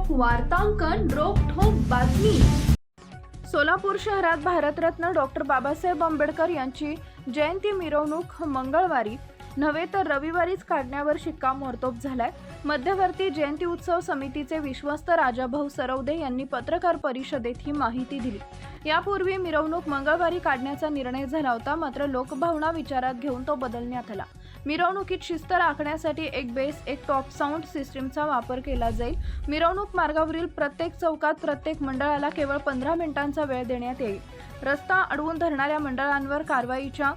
वार्तांकन रोखठोक बातमी। सोलापूर शहरात भारतरत्न डॉक्टर बाबासाहेब आंबेडकर यांची जयंती मिरवणूक मंगळवारी नव्हे तर रविवारीच काढण्यावर शिक्कामोर्तब झालाय। मध्यवर्ती जयंती उत्सव समितीचे विश्वस्त राजाभाऊ सरवदे यांनी पत्रकार परिषदेत ही माहिती दिली। यापूर्वी मिरवणूक मंगळवारी काढण्याचा निर्णय झाला होता, मात्र लोकभावना विचारात घेऊन तो बदलण्यात आला। मिरवणुकीत शिस्त राखण्यासाठी एक बेस एक टॉप साऊंड सिस्टीमचा वापर केला जाईल। मिरवणूक मार्गावरील प्रत्येक चौकात प्रत्येक मंडळाला केवळ 15 मिनिटांचा वेळ देण्यात येईल। रस्ता अडवून धरणाऱ्या मंडळांवर कारवाईच्या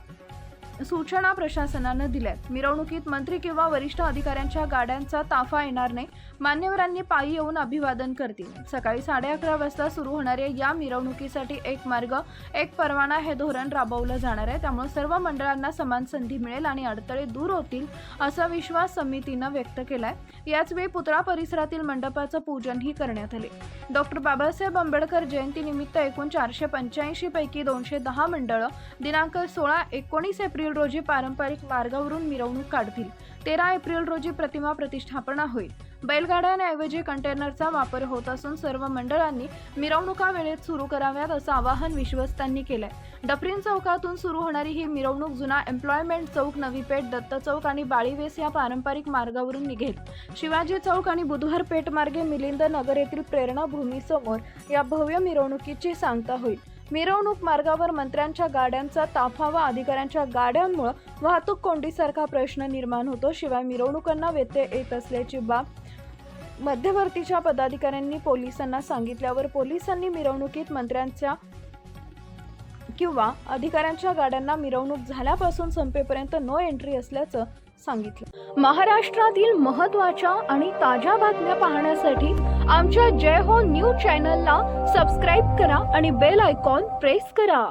सूचना प्रशासनाने दिल्यात। मिरवणुकीत मंत्री किंवा वरिष्ठ अधिकाऱ्यांच्या गाड्यांचा ताफा येणार नाही। मान्यवरांनी पायी येऊन अभिवादन करतील। सकाळी 11:30 वाजता सुरू होणाऱ्या या मिरवणुकीसाठी एक मार्ग एक परवाना हे धोरण राबवलं जाणार आहे। त्यामुळे सर्व मंडळांना समान संधी मिळेल आणि अडथळे दूर होतील असा विश्वास समितीने व्यक्त केलाय। याचवेळी पुतळा परिसरातील मंडपाचं पूजनही करण्यात आले। डॉक्टर बाबासाहेब आंबेडकर जयंतीनिमित्त एकूण 485 पैकी 210 मंडळं दिनांक 16-19 एप्रिल रोजी पारंपरिक मार्गावरून मिरवणूक काढतील। 13 एप्रिल रोजी प्रतिमा प्रतिष्ठापना होईल। बैलगाड्यांऐवजी कंटेनरचा वापर होत असून सर्व मंडळांनी मिरवणुका वेळेत सुरू कराव्यात असं आवाहन विश्वस्तांनी केलंय। डफरीन चौकातून सुरू होणारी ही मिरवणूक जुना एम्प्लॉयमेंट चौक, नवी पेठ, दत्त चौक आणि बाळीवेस या पारंपरिक मार्गावरून निघेल। शिवाजी चौक आणि बुधवार पेठ मार्गे मिलिंद नगर येथील प्रेरणा भूमीसमोर या भव्य मिरवणुकीची सांगता होईल। मिरवणूक मार्गावर मंत्र्यांच्या गाड्यांचा ताफा व अधिकाऱ्यांच्या गाड्यांमुळे वाहतूक कोंडीसारखा प्रश्न निर्माण होतो। शिवाय मिरवणुकांना व्यत्यय येत असल्याची बाब मध्यवर्तीच्या पदाधिकाऱ्यांनी पोलिसांना सांगितल्यावर पोलिसांनी मिरवणुकीत मंत्र्यांच्या किंवा अधिकाऱ्यांच्या गाड्यांना मिरवणूक झाल्यापासून संपेपर्यंत नो एंट्री असल्याचं सांगितलं। महाराष्ट्रातील महत्त्वाच्या आणि ताज्या बातम्या पाहण्यासाठी आमच्या जय हो न्यूज चॅनलला सबस्क्राईब करा आणि बेल आयकॉन प्रेस करा।